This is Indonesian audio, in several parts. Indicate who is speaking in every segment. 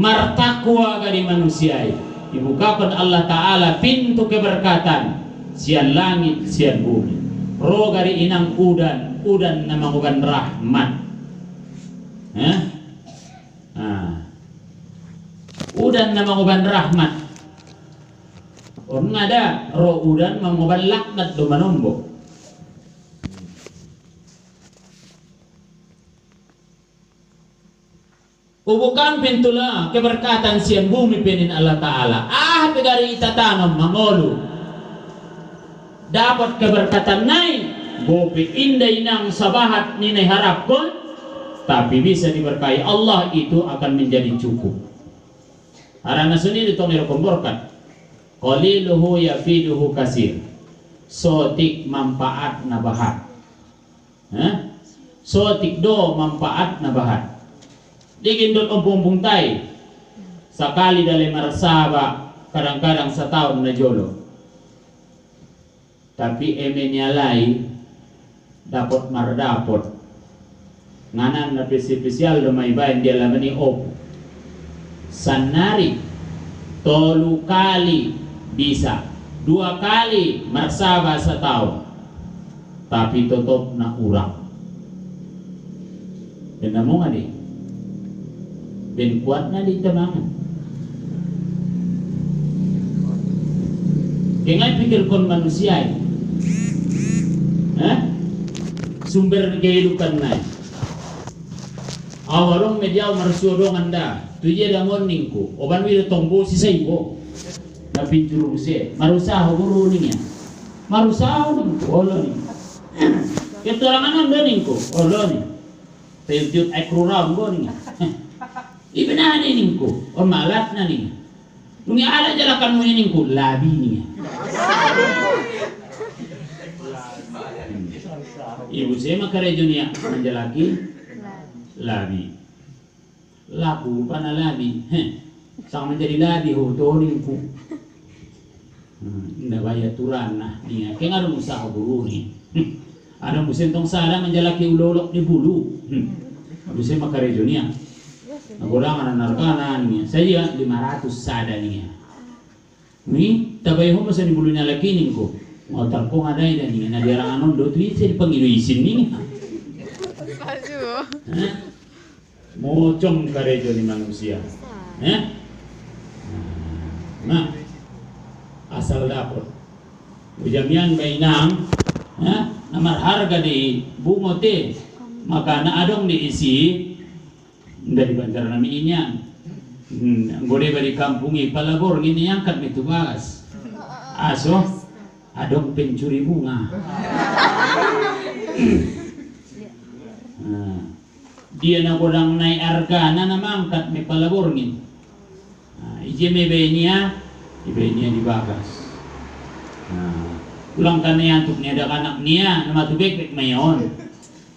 Speaker 1: martakwa dari manusia. Dibukakan Allah Ta'ala pintu keberkatan sian langit sian bumi. Ro gari inang udan na manguban rahmat. Udan na manguban rahmat. Orang ada ro udan manguban laknat do manombo. Ubukan pintulah keberkatan siang bumi penin Allah Ta'ala. Pegari itatanam mangolu dapat keberkatan naik bopi inday nang sabahat ninay harapkon, tapi bisa diberkahi Allah itu akan menjadi cukup. Harana sendiri itong nirekomborkan qaliluhu yafiduhu kasir, sotik manfaat na bahat, sotik do manfaat na bahat. Digindot ang pumbungtay sakali dali marsaba kadang-kadang sa taon na jolo, tapi emenyalay dapat mardapot nganan na spesial do may bayan dia lamani op sanari tolu kali bisa 2 kali marsaba sa taon, tapi tutup na urang. Dan namo nga di ben kuat na di tamangan. Kaya nga pikir kon manusia sumber kehidupan na awalong medyaw marsuodong anda tuye damon ningko oban wira tombo si saibo na pinjuru se marusaho guru niya marusaho ningko olo ni keterangan anda ningko olo ni tejut ekruram go niya ibinani ningko o malat na niya nung ala jalakan mo ningko labi niya. Ibu saya makarejo niya menjalaki labi laku pana labi sang menjadi labi hutolingku nda baya turan nah niya kaya nga usaha guru ni ada musentong sada menjalaki ulolok di bulu ibu saya makarejo niya nagodangan narkana niya saya 500 sada niya ni tabay ho masa di bulu niya lakining ko ngotar ko nga dahil na diarang anon do tuwi sa pangiluisin ni mocong karejo ni manusia nah asal dapot ujamian bainang namar harga di bungote maka na adong diisi dari bandar nami inyang gode bari kampungi palabor gini angkat itu bagas aso adong pencuri bunga. Dia na kodang naik arga na namangkat may palaborngin. Ije may benia dibagas. Ulang ka na yan tuk niya da anak niya na matubek mayon.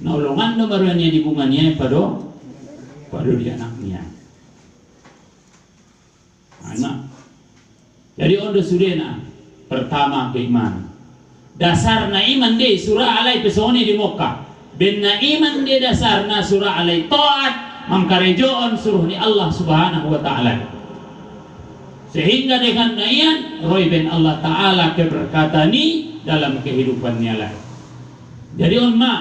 Speaker 1: Naulungan no maruan niya di bunga niya pado di anak niya. Anak. Jadi ondo sudena pertama keimanan. Dasar na iman di surah alai pesoni di Mokkah. Ben na iman di dasar na surah alai taat mangkarejoon suruh ni Allah Subhanahu wa taala. Sehingga dengan iyan roy ben Allah taala keberkatani dalam kehidupan niala. Jadi umma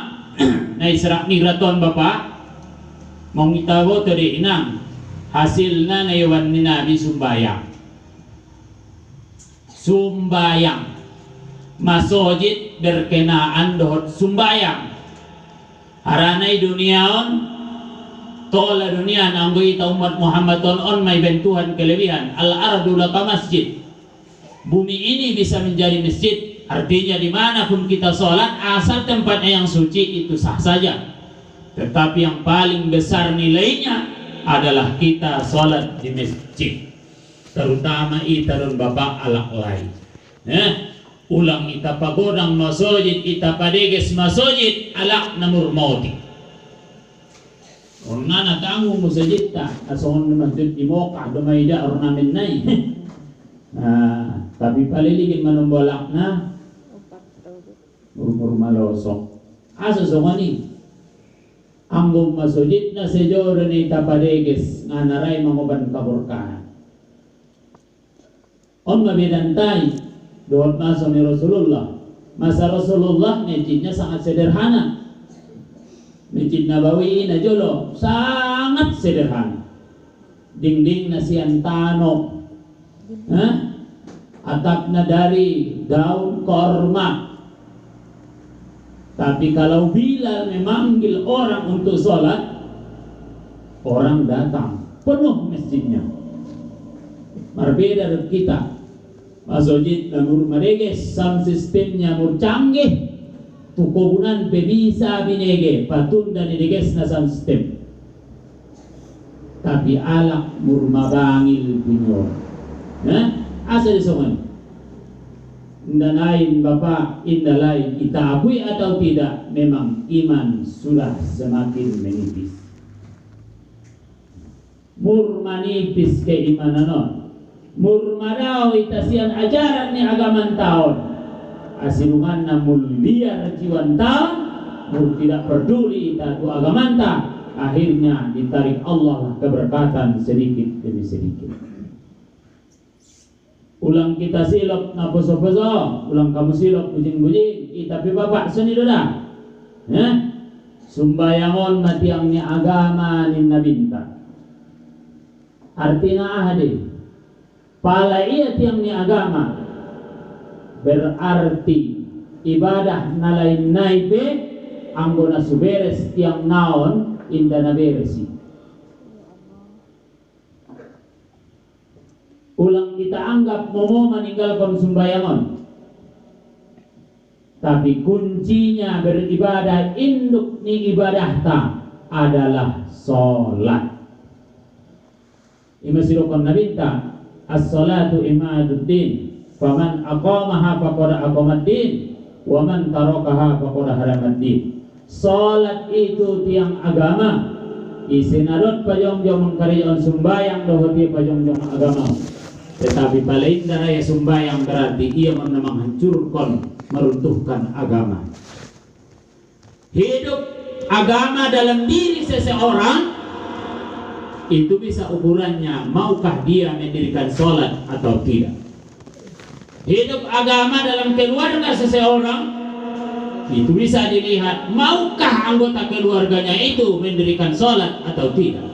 Speaker 1: na israk ni raton bapa mong itawo tadi inang hasilna na iwan ni Nabi sumbayang masojid berkenaan dohot sumbayang haranai duniaon tola dunia nanggui ta umat Muhammad on may bentuhan kelebihan al ardu laka masjid, bumi ini bisa menjadi masjid, artinya dimanapun kita sholat asal tempatnya yang suci itu sah saja, tetapi yang paling besar nilainya adalah kita sholat di masjid, terutama ita dan bapak alak lain. Ulang ita pagodang masojid, ita padeges masojid alak namur mauti. Orna natangu masjid ta, ason na masjid di Mokkah, dumayda ornamen nay. Tapi paliligid manumbolak na murmur malosok. Asa songani? Anggong masujid na sejoro ni tapadeges nga naray manguban kaburkaan. On mabidantay doon masa ni Rasulullah. Masa Rasulullah masjidnya sangat sederhana. Masjid Nabawi na jolo sangat sederhana. Dinding na siantano. Atap na dari daun korma. Tapi kalau Bilal memanggil orang untuk sholat, orang datang, penuh masjidnya. Berbeda dengan kita. Masjid namur mareges, sound sistemnya mur canggih, tukubunan bisa binege, patunda nideges na sound system. Tapi alak mur mabangil pinyo. Asa disongan? Indah lain Bapak, indah lain kita akui atau tidak, memang iman sudah semakin menipis. Mur manipis keimanan, mur madaw itasian ajaran ni agaman tahun, asilungan na mulia jiwan tahun, mur tidak peduli tatu agaman ta, akhirnya ditarik Allah keberkatan sedikit demi sedikit. Ulang kita silap na poso-poso, ulang kamu silap bujing-bujing, tapi Bapak seni doda. Sumbayangon matiang ni agama ni nabinta. Artinya ahadi. Pala iya tiang ni agama. Berarti ibadah na lain naipe anggona suberes tiang naon inda na beresi. Ulang kita anggap mau meninggalkan sumbayangan, tapi kuncinya beribadah induk ni ibadah ta adalah sholat. Imasirokan nabinta as-salatu imaduddin, faman aqamaha faqad aqamaddin, wa man tarakaha faqad haramaddin. Sholat itu tiang agama. Isinarot pajong-jong mengkaryawan sumbayang dohoti pajong-jong agama. Tetapi paling daraya sumbayang berarti ia menghancurkan, meruntuhkan agama. Hidup agama dalam diri seseorang itu bisa ukurannya, maukah dia mendirikan sholat atau tidak. Hidup agama dalam keluarga seseorang itu bisa dilihat, maukah anggota keluarganya itu mendirikan sholat atau tidak.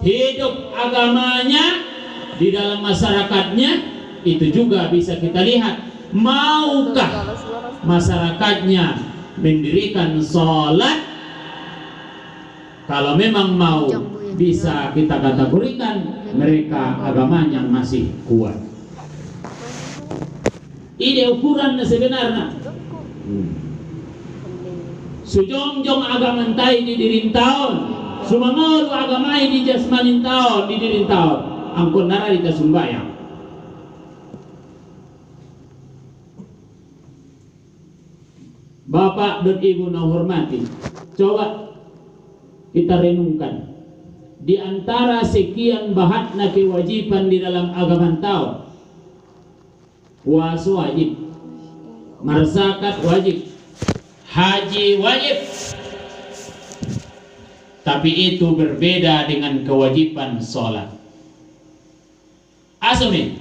Speaker 1: Hidup agamanya di dalam masyarakatnya itu juga bisa kita lihat, maukah masyarakatnya mendirikan sholat. Kalau memang mau, bisa kita kategorikan mereka agamanya masih kuat. Ini ukuran sebenarnya. Sujongjong agama tay di dirintaon, sumangol agamai di jasmanin taon di dirintaon. Angkon nara kita sumbayang. Bapak dan Ibu na hormati, coba kita renungkan di antara sekian bahatna kewajiban di dalam agama tau. Puasa wajib, marzakat wajib, haji wajib. Tapi itu berbeda dengan kewajiban sholat. Asumi,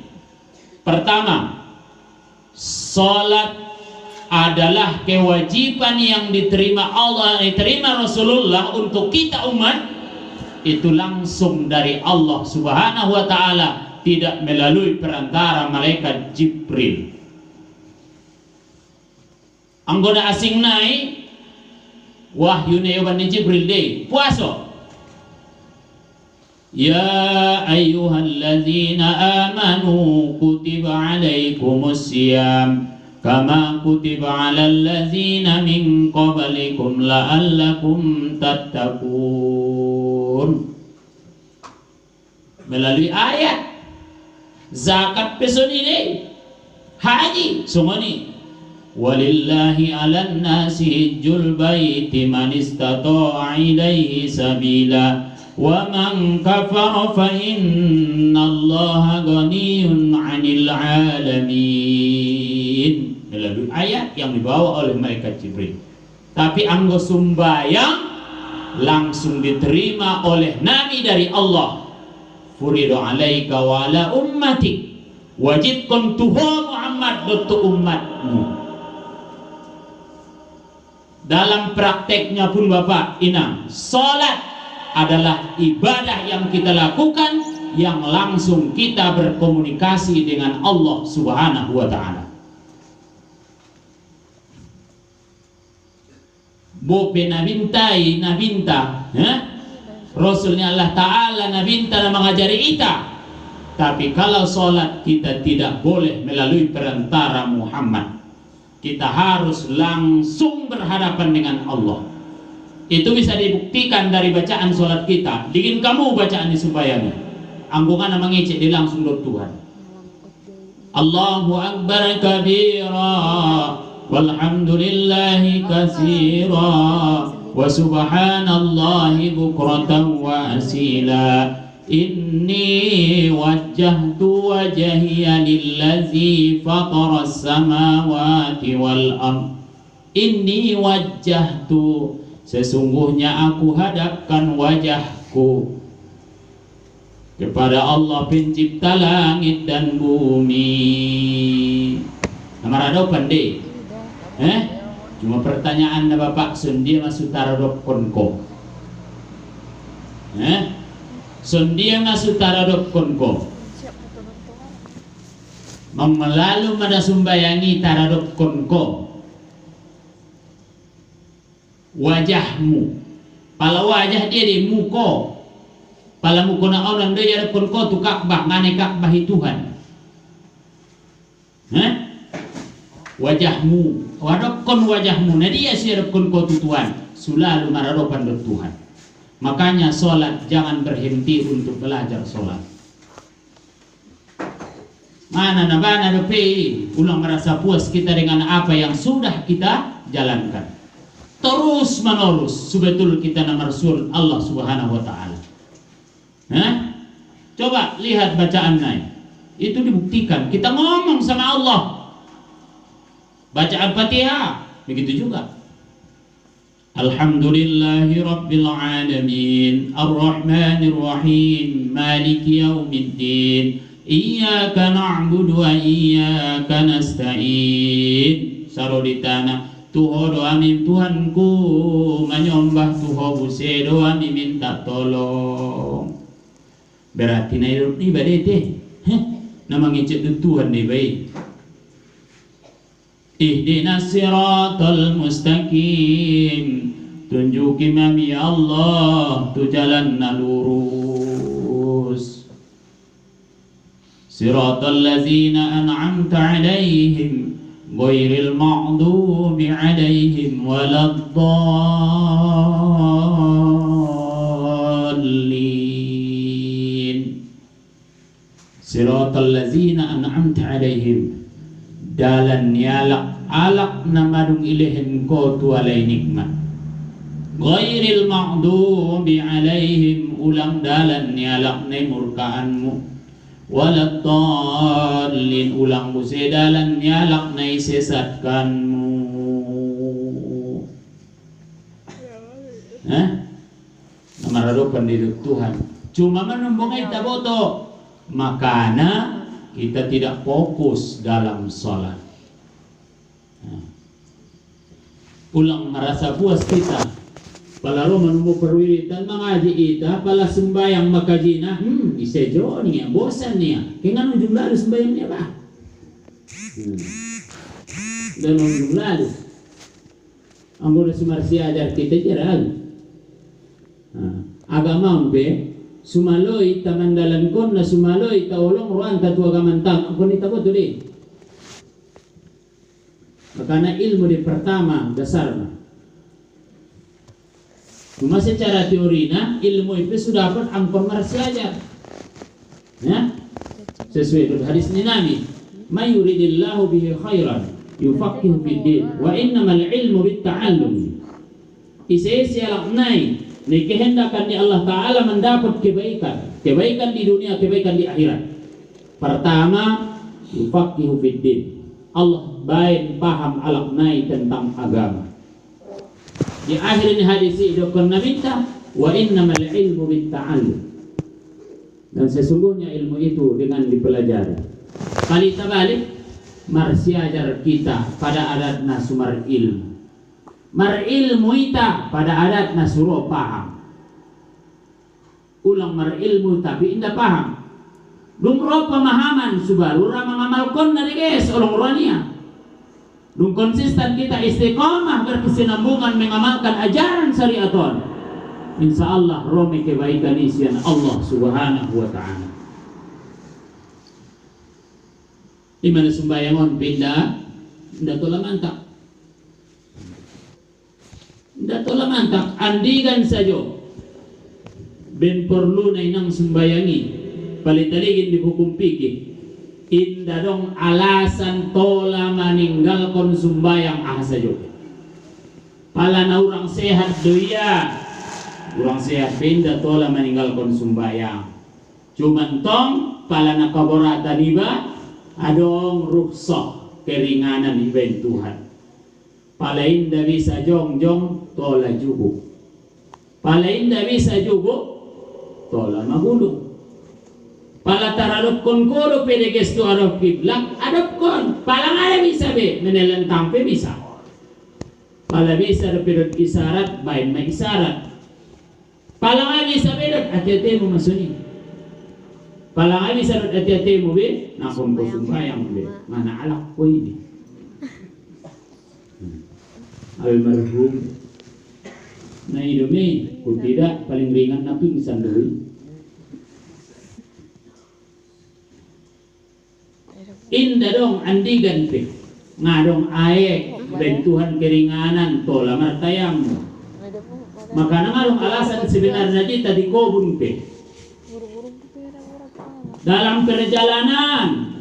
Speaker 1: pertama, sholat adalah kewajiban yang diterima Allah, diterima Rasulullah untuk kita umat, itu langsung dari Allah Subhanahu wa Ta'ala, tidak melalui perantara malaikat Jibril. Anggota asing naik wahyu neoban Jibril deh puasa. Ya ayyuhalladzina amanu kutiba alaikumus siyam kama kutiba alal ladzina min qablikum la'allakum tattaqun. Melalui ayat zakat peson ini, haji sumani. Walillahi 'alan nasi hijjul baiti man istata'a ilaihi sabila wa man kafara fa innallaha ghaniyyun 'anil 'alamin. Melalui ayat yang dibawa oleh malaikat Jibril. Tapi anggo sumbayang langsung diterima oleh Nabi dari Allah. Furidu alaika wa ala ummatik, wajibkan tuha Muhammad dotu umatmu. Dalam prakteknya pun Bapak inang, salat adalah ibadah yang kita lakukan yang langsung kita berkomunikasi dengan Allah Subhanahu wa ta'ala. Bope nabintai nabinta, Rasulnya Allah Ta'ala nabinta na mengajari kita. Tapi kalau sholat kita tidak boleh melalui perantara Muhammad. Kita harus langsung berhadapan dengan Allah. Itu bisa dibuktikan dari bacaan sholat kita. Dingin kamu bacaan di sembahyangnya. Anggungan mengecek di langsung dari Tuhan. Allahu Akbar kabira, walhamdulillahi katsira, wa subhanallahi bukratan wa asila. Inni wajjahtu wajhiya lillazi fatara as-samawati wal ard. Inni wajjahtu, sesungguhnya aku hadapkan wajahku kepada Allah pencipta langit dan bumi. Nama rado pandai. Cuma pertanyaan na Bapak sundia masuk taradok konko. Sundia masuk taradok konko. Memelalu mada sumbayangi taradok konko. Wajahmu, pala wajah dia di muko. Pala muko na orang dia konko tu Ka'bah, ngane Ka'bah Tuhan. Wajahmu, wadokon wajahmu, na dia siarapkon ko tutuan, selalu maradopan do Tuhan. Makanya sholat jangan berhenti untuk belajar sholat. Mana nabana do pe, ulang merasa puas kita dengan apa yang sudah kita jalankan. Terus menerus sebetul kita nama Rasul Allah Subhanahu wa ta'ala. Coba lihat bacaan naik. Itu dibuktikan. Kita ngomong sama Allah. Bacaan Fatihah begitu juga. Alhamdulillahi rabbil alamin, arrahmanir rahim, maliki yaumiddin, iyyaka na'budu wa iyyaka nasta'in. Saroditana Tuho doa mi Tuhanku, menyembah Tuho buse doa mi minta tolong. Berarti na hidup ni badete. Nama ngecek Tuhan ni baik. Ihdinas siratal mustaqim, tunjuki kami ya Allah tu jalan na lurus. Siratal ladzina an'amta alaihim, ghairil maghdubi alaihim waladdallin. Siratal ladzina an'amta alaihim, dalan yalak alak na madung ilihin ko tu alay nikmat. Ghairil maghdubi alaihim, ulang dalan yalak na murkaanmu. Waladdallin, ulang busedalan yalak na isesatkanmu. Namaradopan di Tuhan. Cuma menumbungai taboto, makana kita tidak fokus dalam sholat. Ulang merasa puas kita. Palaro menumbuh perwiritan mengaji kita, pala sembayang makajina, isejo niya, bosan niya. Kaya nga jumlah lu sembayang niya ba? Dan jumlah lu. Ang guna sumarsi ajar kita jarang. Agama umpe, sumaloy tamandalan kon na sumaloy taolong ruan tatu agamantang. Ang kunita ko tuloy. Makanya ilmu di pertama dasar na. Cuma secara teorinya ilmu itu sudah dapat angkon marsi aja. Sesuai dengan hadis Nabi, "May yuridillahu bihi khairan yufaqihu fid din, wa innamal ilmu bitta'allum." Isi alaknai, ni kehendakan di Allah Ta'ala mendapat kebaikan di dunia, kebaikan di akhirat. Pertama, yufaqihu fid din. Allah baik paham alaknai tentang agama. Di akhir ini hadis itu kena minta wa innamal ilmu bitta'allum. Dan sesungguhnya ilmu itu dengan dipelajari. Kali terbalik, marsiajar kita pada adatna sumar ilmu. Mar ilmu ita pada adatna suruh paham. Ulang mar ilmu tapi indah paham. Lumro pemahaman subaru mengamalkan dari guys orang urania. Dung konsisten kita istiqamah berkesinambungan mengamalkan ajaran syariaton. Insya Allah romi kebaikan isian Allah subhanahu wa ta'ala. Di mana sembayangon pindah, tidak tola mantap. Tidak tola mantap, andigan saja. Ben perlu na inang sembayangi, palitaligin di hukum pikir. Indah dong alasan tola meninggalkan sumbayang saja. Pala na orang sehat doya, orang sehat pindah tola meninggalkan sumbayang. Cuman tong pala na kaborata diba, adong rukhsah keringanan ibadah Tuhan. Pala indah bisa jong tola jugo. Pala indah bisa jugo tola magulung. Pala taralop kon kolo pede gesto arop kiblat adop kon palang ada bisa be menelentang pe bisa. Pala bisa pedot isarat bain ma isarat. Palang ada bisa bedot hati-hati mo masuni. Palang ada bisa hati-hati mo be nakon ko sumbayang be mana alak ko ini. Almarhum na idumi kung tidak paling ringan na pingsan dulu. Indah dong andigan pe ngadong aek dan Tuhan keringanan tola martayang. Maka ngadong alasan sebenarnya kita di kobun pe dalam perjalanan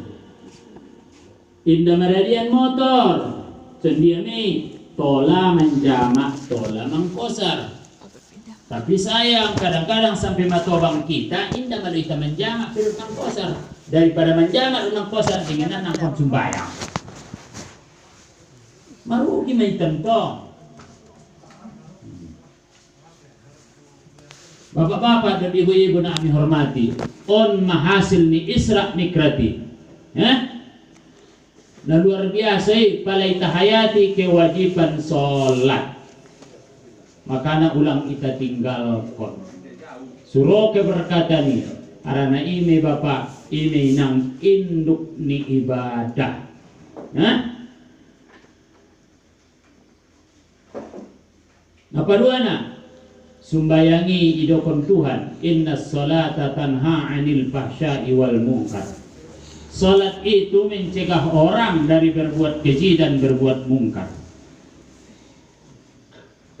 Speaker 1: indah meradian motor sendiami tola menjamak tola mengkosar. Tapi sayang kadang-kadang sampai matobang kita indah malu kita menjamak perut mengkosar daripada menjamak unang kosar dengan anak sumbayang. Marugi may tentong. Bapak-bapak dan ibu-ibu na kami hormati, on mahasil ni Isra Mikrati. Na luar biasa palay tahayati kewajiban sholat. Maka na ulang kita tinggal kon. Suruh ke berkata ni, arana ime bapak, ime nang induk ni ibadah. Napadua na, sumbayangi idokon Tuhan, inna salata tanha anil fahsya'i wal munkar. Salat itu mencegah orang dari berbuat keji dan berbuat mungkar.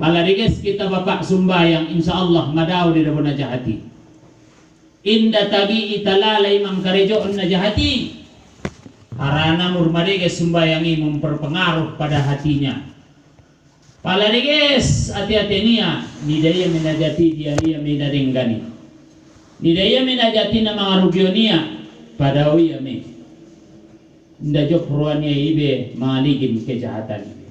Speaker 1: Paladiges kita bapak sumbayang, insya Allah madaw di dalam najahati. Inda tagi italalay mangkarejoon najahati. Karena murmadiges sumbayangi memperpengaruh pada hatinya. Paladiges hati-hati niya, nidaya minajati dia minaringgani. Nidaya minajati na mga rugyo niya, padawi ame. Inda jok ruannya ibe maligin kejahatan ibe.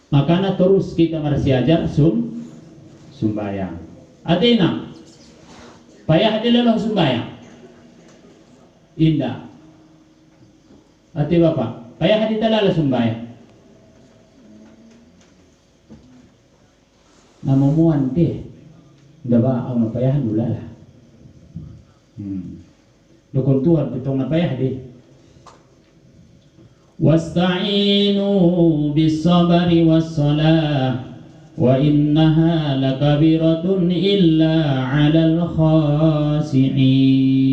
Speaker 1: Makanya terus kita masih ajar sumbayang. Atina, payah dilalah sumbayang. Indah. Ati bapak, payah ditalala sumbayang. Namumuan deh, indah ba ang napayahan ulala. Dokon Tuhan pitong napayah deh. Wasta'inu bis-sabri was-salah wa innaha lakabiratun illa 'alal khasi'in.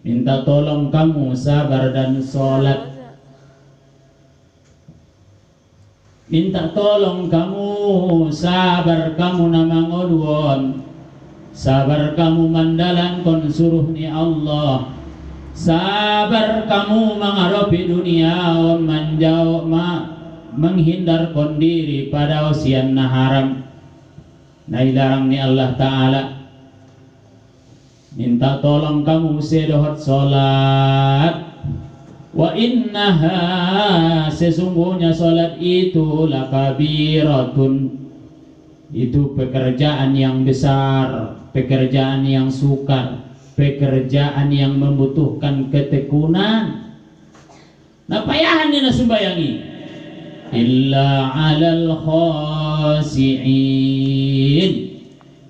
Speaker 1: Minta tolong kamu sabar dan sholat. Minta tolong kamu sabar kamu namangolwon. Sabar kamu mandalan suruh ni Allah. Sabar kamu menghadapi dunia menjauh menghindarkan diri pada usian haram na ilarang ni Allah Ta'ala. Minta tolong kamu sedohot sholat. Wa innaha, sesungguhnya salat itu lakabiratun, itu pekerjaan yang besar, pekerjaan yang sukar, pekerjaan yang membutuhkan ketekunan. Napayahan ni na sumbayangi illa alal khasi'in,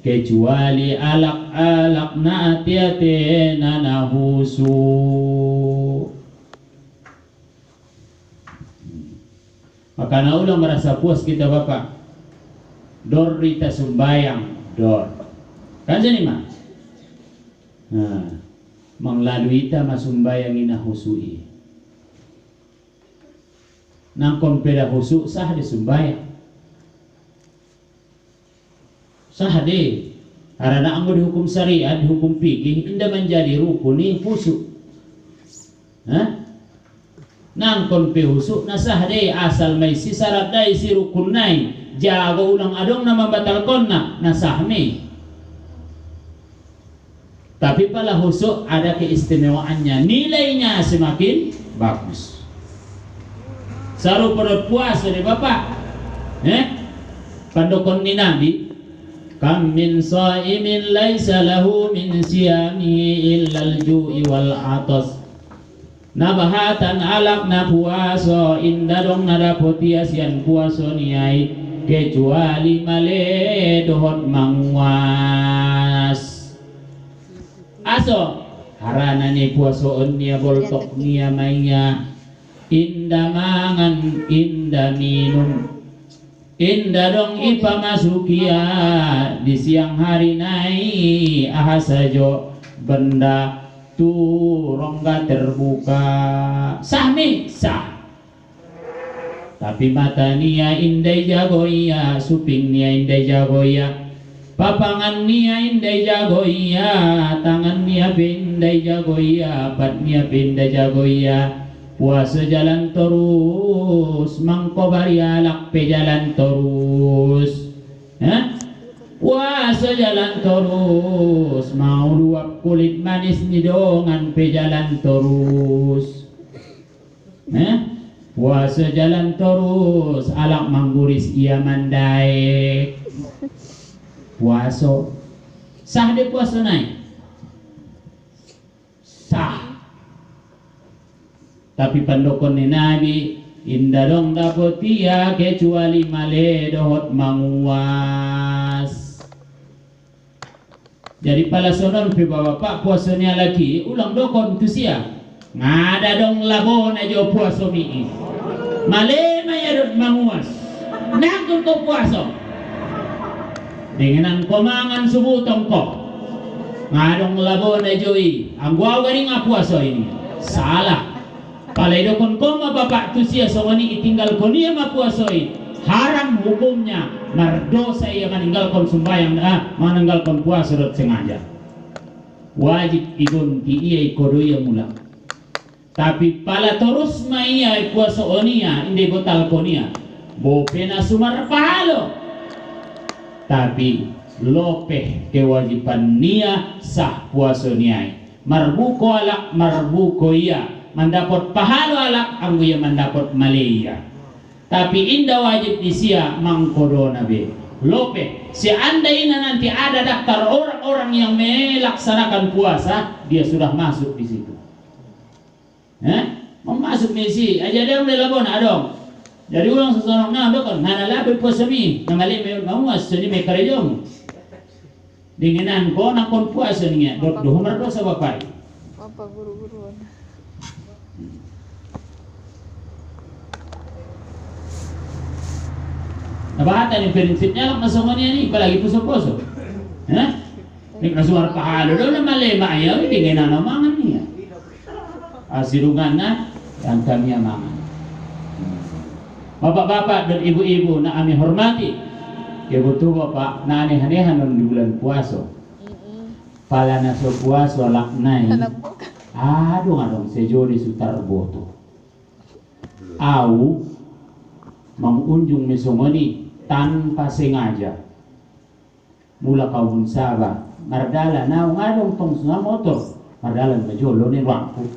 Speaker 1: kecuali alak-alak na ati-ati na nahusu. Maka na ulang merasa puas kita Bapak, dor rita sumbayang dor kan sini mah manglalui ita masumbayang inahusui nangkon peda husu sah di sumbayang sah de karena anggo di hukum syariat, di hukum fikih indah menjadi rukun ni husu nangkon pe husu nasah de asal may si syarat dai si rukun nai jago ulang adong na membatalkan na nasahmi. Tapi pala husuk ada keistimewaannya, nilainya semakin bagus. Saru perut puasa nih Bapak, pandokon ni Nabi, kam min shaimin laisa lahu min siyamihi illa al-ju'i wal atas. Nabahatan alak na puaso indadong nadapoti asian puaso niai kecuali male dohot mangwas aso harana ni puasoon niya boltok niya maya inda mangan inda minum inda dong ipamasukia di siang hari nai ahasajo benda turongga terbuka sahmi sah. Tapi mata niya indai jagoya, suping niya indai jagoya, papangan niya indai jagoya, tangan niya pindai jagoya, bat niya pindai jagoya. Puasa jalan terus, mangkobari alak pe jalan terus. Puasa jalan terus, mau luap kulit manis ni dongan pe jalan terus. Puasa jalan terus, alak mangguris ia mandai. Puasa sah de puasa naik sah. Tapi pandokon ni Nabi indah dong dapot ia kecuali male dohot manguas. Jadi pala sonon pe bapak puasanya lagi ulang dokon tu sia ngada dong labon aja puasa mi male mayarut manguas nakon ko puasa dengan komangan subutong ko ngadong labon aja ang gua garing puasa ini salah palay dokon ko mabapak tu sia songani itinggal ko niya mapuasoi haram hukumnya mardosa ia meninggalkan sembahyang meninggalkan puasa rot sengaja wajib igonti ia ikodoya mula. Tapi pala terus maya puasa onia inde botal konia bopena sumar pahalo tapi lopeh kewajiban nia sah puasa niai marbuko alak marbuko iya mendapat pahalo alak anggo ia mendapat malaya. Tapi indah wajib disia mangkodo nabi lope seandainya nanti ada daftar orang-orang yang melaksanakan puasa dia sudah masuk di situ. Memasuk misi aja dia mulai labon adong. Jadi ulang seseorang na dokon nganala puasa mi namali me mawas jadi me karejong. Dinginan ko na kon puasa niya dot humar do sa bapak.
Speaker 2: Apa guru-guruan.
Speaker 1: Nabahatan yung prinsipnya lang masama niya ni palagi puso-puso. Nik nasuar pahalo daw na malema ayaw hindi nga nanamangan niya. Asirungan na ang kami amangan. Bapak-bapak dan ibu-ibu na kami hormati, kaya buto bapak na anihan-anihan ng bulan puaso. Pala na sa puaso laknay. Aduh nga si Jody Sutarboto. Aw mangunjung mesongoni tanpa sengaja. Mula kaun saba mardala na ngadong tong sunga motor mardalan majolo ni wangku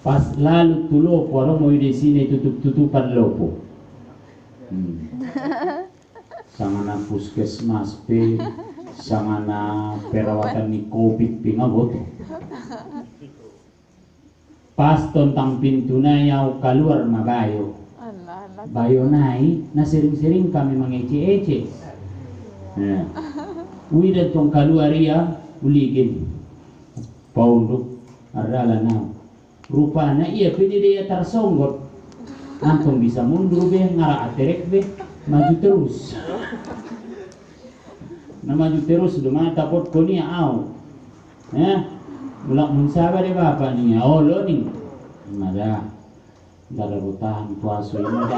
Speaker 1: Pas lalu tulopo, orang mau di sini tutup-tutupan lopo. Sangana puskesmas pe, sangana perawatan ni COVID pe ngaboto. Pas tentang pintu na yaw keluar mabayo. Bayo nai, na sering-sering kami mengece-ece. Uida tong keluar ya, uligin. Paunduk, adalah na. Rupanya iya pede dia tersonggot. Antum bisa mundur be, ngara aterek be, maju terus. Na maju terus, cuma takut koni au. Mulak mensabar deh bapak nih, oh lo nih. Mada, darah rutahan puasa ini ada.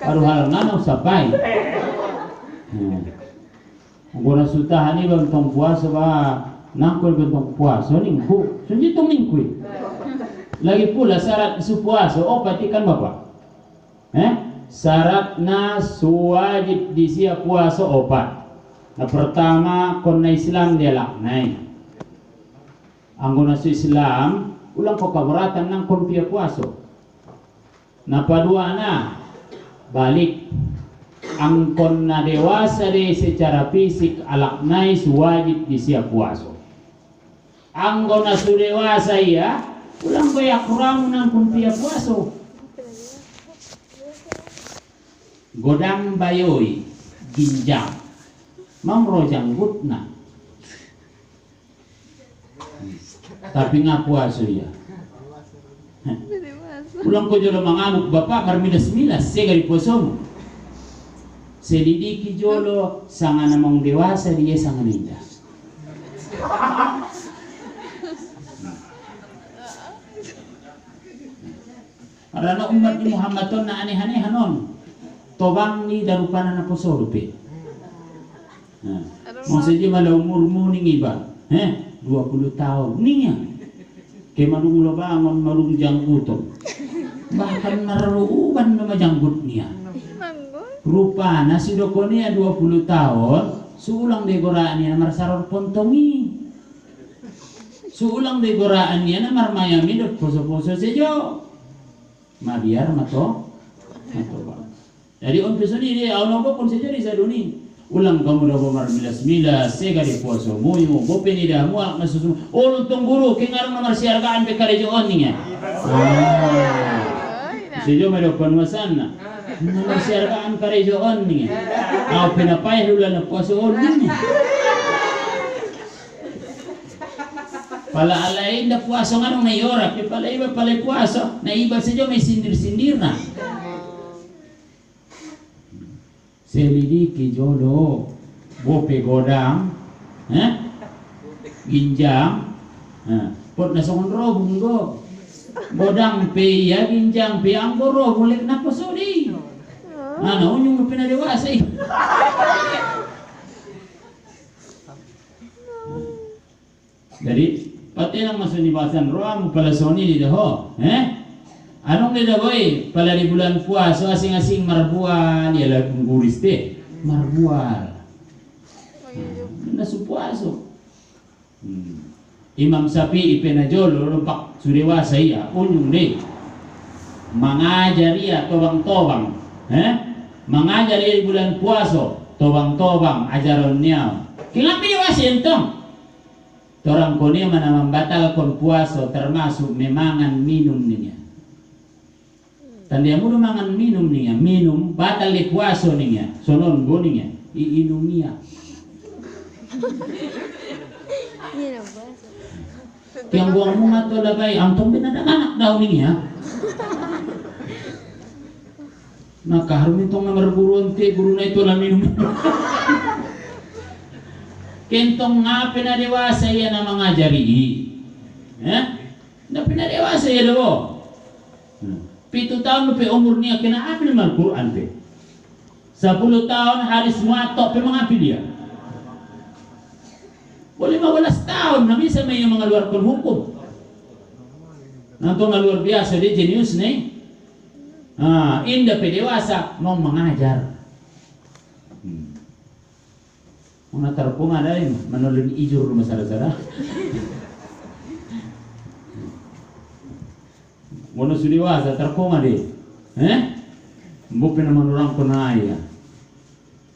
Speaker 1: Baru hal nggak sampai. Guna sutahan ini bentong puasa bah, nangkul bentong puasa nih bu, sunyi tu mingkui. Lagi pula syarat isu puasa, patikan bapak. Syaratnya wajib disia puasa opat. Nah pertama kona Islam dia laknai. Anggona su Islam ulang ko kabaratan nang kon pia puaso. Nah padua na balik angkon na dewasa de secara fisik alaknai su wajib disia puaso. Anggona su dewasa ya ulang ko ya kurang nang kon pia puaso. Godang bayoi ginjang mamro janggut na. Tapi ngaku aso ya. Ulang ko jolo mangamuk bapak marmilas-milas saya gari posomo. Selidiki jolo sanga namang dewasa dia sanga ninda. Karena umat ni Muhammad ton na aneh-aneh hanon. Tobang ni darupana na posoro pe. Maksudnya malah umurmu ning iba, 20 tahun ning ya. Ke manung lo bangun marung jangguton. Bahkan maruuban nama janggut niya. Rupana si dokonia 20 tahun, suulang de goraan niya namar saror pontongi. Suulang de goraan niya namar mayami dot poso-poso sejo. Mabiar mato. Jadi on pesoni dia Allah pun saja di saduni. Ulang kamu dah bomar milas-milas, saya gari puasa muyu, bopeni dah muak nasusu. Oh tong guru, kengarang nomor siargaan bekare joon niya. Sejo medo panwasan. Nomor siargaan kare joon niya. Au pinapay hula na puasa on niya. Pala alain na puasa nganong nayora, pala iba pala puasa, na iba sejo may sindir-sindir na. Selidiki jodoh, bope godang, ginjang, pot nasongon robung go, godang pe ya ginjang pe anggo robung lek napa sodi, unyung na pinadewasa eh. Jadi pati nang masunibasan roam pala soni di daho, Anong nila boy, pala di bulan puasa asing-asing marbuan, ya lah guris deh, marbuan. Nasu puaso. Imam Syafi'i penajolo lumpak sudewasa iya, unyung deh. Mengajari ya tobang-tobang, mengajari di bulan puasa, tobang-tobang ajarannya. Kenapa dewasa entong? Torang konia mana membatalkan puasa termasuk memangan minum niya. Tanda mo mangan minum niya, minum batal li puaso niya, sonon go niya, iinom niya. Yang buang mo nga to labay, ang tong binadanak daw niya. Nakaharum itong namar buruante, guru na ito na minum. Kentong nga pinadewasa yan ang mga jari. Na pinadewasa yan daw. 7 tahun pe umur niya kinaapil man Quran pe. 10 tahun haris muatok pe mangapil dia. Boleh 15 tahun na bisa may mga luar kon hukum. Nanto nga luar biasa dia jenius nih. Indah pe dewasa mau mengajar. Mga tarpong ada menulun ijur rumah sara-sara. Ngono sudiwasa terkoma deh. Bukan naman orang penaya.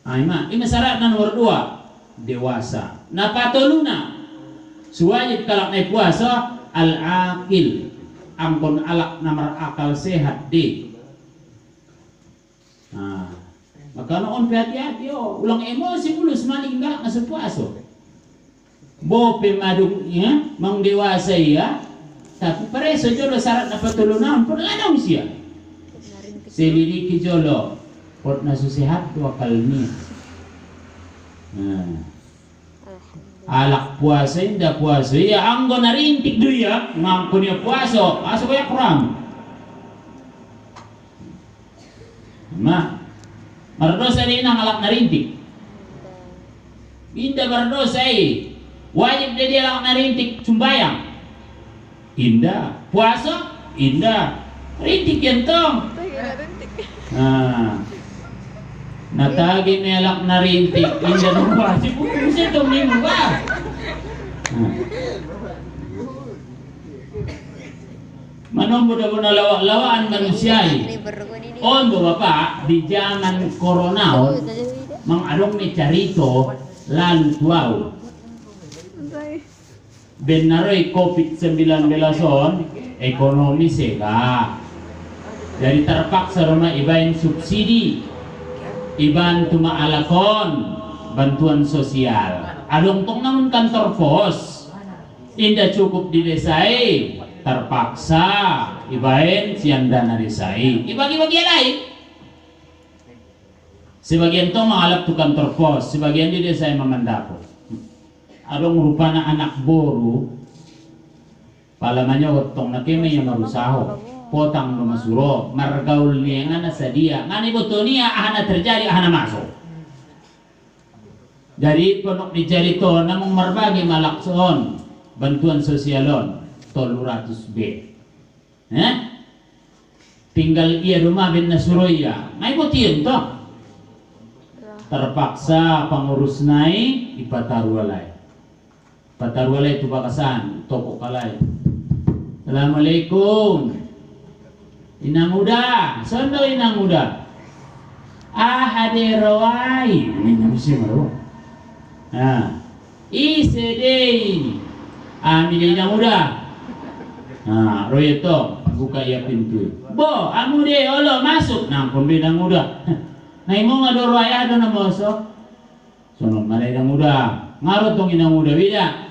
Speaker 1: Ima syarat na nomor 2 dewasa. Napatuluna suwajib kalak na puasa al-aqil. Ampun alak namar akal sehat deh. Maka noon hati-hati ulang emosi mulus maling galak na puasa. Bope madung mang dewasa ya. Tapi pareso jolo syarat na patulunan pun lanaw siya. Selidiki jolo pot na susihat wakal niya. Alak puasa inda puasa ya anggo narintik do ya ngangko niya puasa aso kaya kurang. Mardosa rin ang alak narintik. Inda mardosa wajib dia alak narintik sumbayang. Indah puasa indah rintik yan tong. Natagi melak na rintik indah nung puasa pusa tong minggu ba. Manombo na na lawaan manusia on bo bapak di zaman corona mang adong may carito lalu tuaw benaroy COVID-19 on ekonomi sega. Jadi terpaksa rumah ibain subsidi, iban tumaalakon bantuan sosial. Adong tong namun kantor pos, indah cukup di desai, terpaksa ibain siang dana desai. Ibagi-bagi lain. Sebagian tong mengalap tu kantor pos, sebagian di desai memandako. Adong rupana anak boru palamanya otong na keme yang marusaho potang no masuro margaul niya nga nasa dia nga ni boto niya ahana terjadi ahana masuk jadi ponok di jari to namang marbagi malakson bantuan sosialon 300B tinggal ia rumah bin nasuroya ngay botiyon to terpaksa pengurus naik ipatarualay. Patarwalay itu bakasan toko kalay. Assalamualaikum. Inang muda, sondo inang muda. Haderawai. Ini namanya maro. Isedei. Amin inang muda. Royeto buka ya pintu. Bo, amude olo masuk nang pembinang muda. Nay mo nga dorway ada na moso. Sono malay inang muda. Ngarot tong inang muda bida.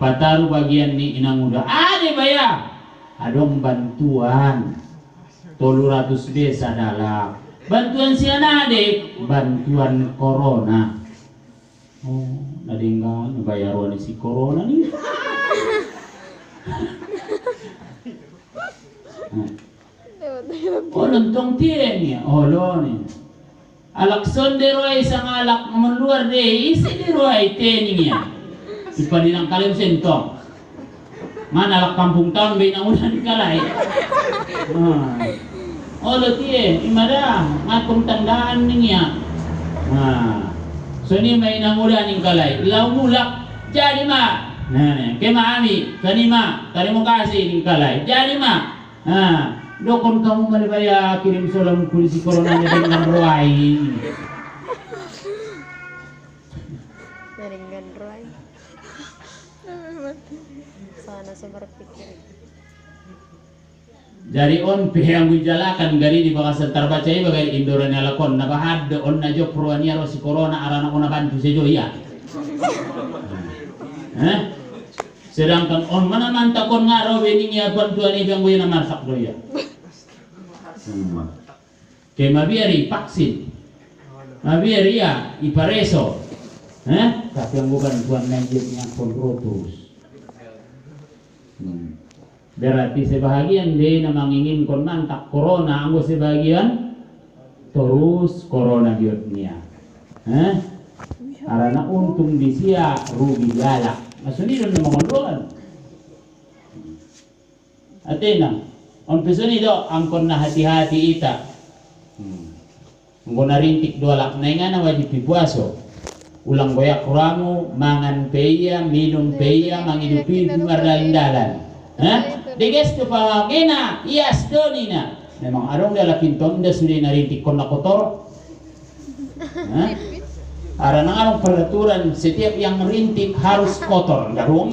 Speaker 1: Pataru bagian ni inang muda. Ada bayar. Adong bantuan 300 desa dalam. Bantuan siana ade, bantuan corona. Oh, nadinggal bayaron si corona ni. Oh, lontong tien ya. Oh, lo ni. Alakson de roy sang alak menluar de isi de roy teninya. Ipaninang kalim sentong. Mana alak kampung tahun bay nang ulan kalay. Oh lo tie imada ngatung tandaan niya. So ni may nang ulan ning kalay. Law mulak jadi ma. Kay maami kanima terima kasih ning kalay. Jadi ma. Dokon kamu malibaya kirim solam polisi corona dengan roy.
Speaker 2: Dengan roy. Sana seberpikir.
Speaker 1: Jadi on pihang gujalakan gari di bakasan terbacai bagai indoran lakon nabahad on najo pruania ro si corona arana ona bantu sejo ya. Sedangkan on mana mantakon ngaro bening ya bantuan ibang gue na masak do ya. Kaya mabiari vaksin. Mabiari ya ipareso. Tapi ang bukan buat nanjit yang kontrotus. Berarti sebahagian dia na manginginkon mantak corona, anggo sebagian terus corona biotnya. Arana untung di sia rugi galak. Masunod na mga doon. Atina, on pesonido angkon na hati-hati ita. Angkon na rintik dolak na nga na wajib pipuaso. Ulang goyak ramu, mangan peya, minum peya, mangidupi mardalan-dalan. Diges tu pamagina, iyas donina. Memang arong dia lakinton dia sudah narintik kon na kotor. Karena arong peraturan setiap yang rintik harus kotor, garong.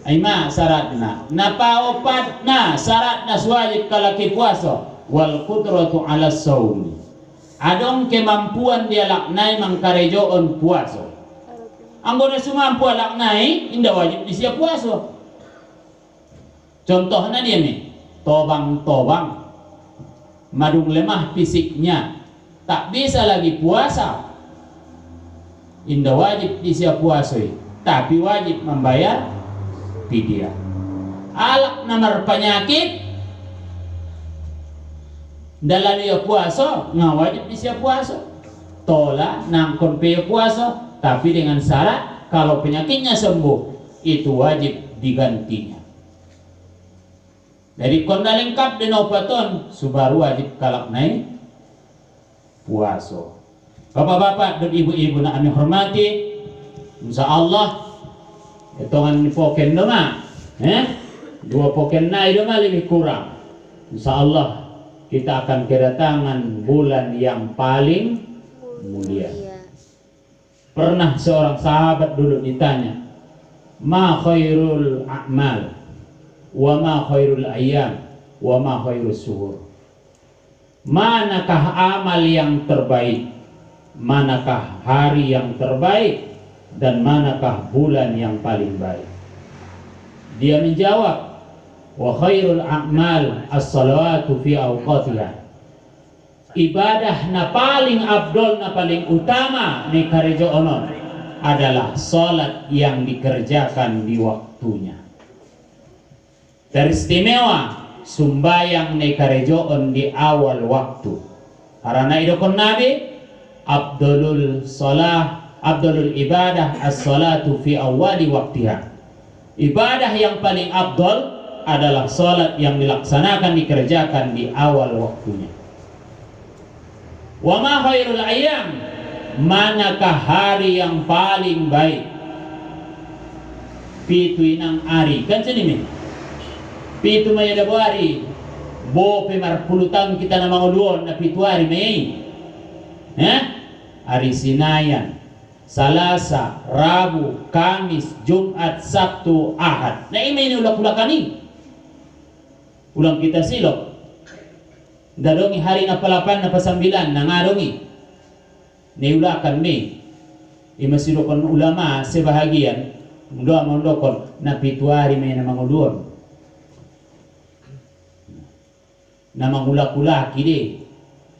Speaker 1: Aima syaratna napaopat na syaratna wajib kalaki puasa wal qudratu ala saum. Adong kemampuan dia laknai mangkarejoon puasa. Anggo na sumampu laknai indah wajib di siap puasa. Contohnya dia nih, tobang-tobang madung lemah fisiknya tak bisa lagi puasa. Indah wajib di siap puasa, tapi wajib membayar fidyah. Alak namar penyakit dalam dia puasa ngawajib di siap puasa. Tola nangkon pe puasa, tapi dengan syarat kalau penyakitnya sembuh itu wajib digantinya. Dari konda lengkap dan obaton subaru wajib kalak naik puasa. Bapak-bapak dan ibu-ibu nak kami hormati, insya Allah hitungan poken doma, dua poken naik doma lebih kurang. Insya Allah kita akan kedatangan bulan yang paling mulia. Pernah seorang sahabat dulu ditanya, ma khairul a'mal wa ma khairul ayyam wa ma khairus suhur. Manakah amal yang terbaik, manakah hari yang terbaik, dan manakah bulan yang paling baik? Dia menjawab, wa khairul a'mal as-salawatu fi awqatiha. Ibadah na paling abdol, na paling utama ni karejo onon adalah salat yang dikerjakan di waktunya. Teristimewa sumbayang ni karejo on di awal waktu. Karena idokon Nabi abdulul salah, abdulul ibadah as-salatu fi awali waktiha. Ibadah yang paling abdol adalah salat yang dilaksanakan, dikerjakan di awal waktunya. Wa ma khairul ayyam, manakah hari yang paling baik? Pitu inang ari kan sini pitu may ada hari bo pemar pulutan kita na manguluon na pitu hari may hari Sinayan, Salasa, Rabu, Kamis, Jumat, Sabtu, Ahad. Na imay nulak-ulakan ni ulang kita silok dadongi hari na palapan na pasambilan na ngadongi niulakan mi imasilokon ulama sebahagian doa mondokon na pituari may na manguluon na mangulak-ulaki di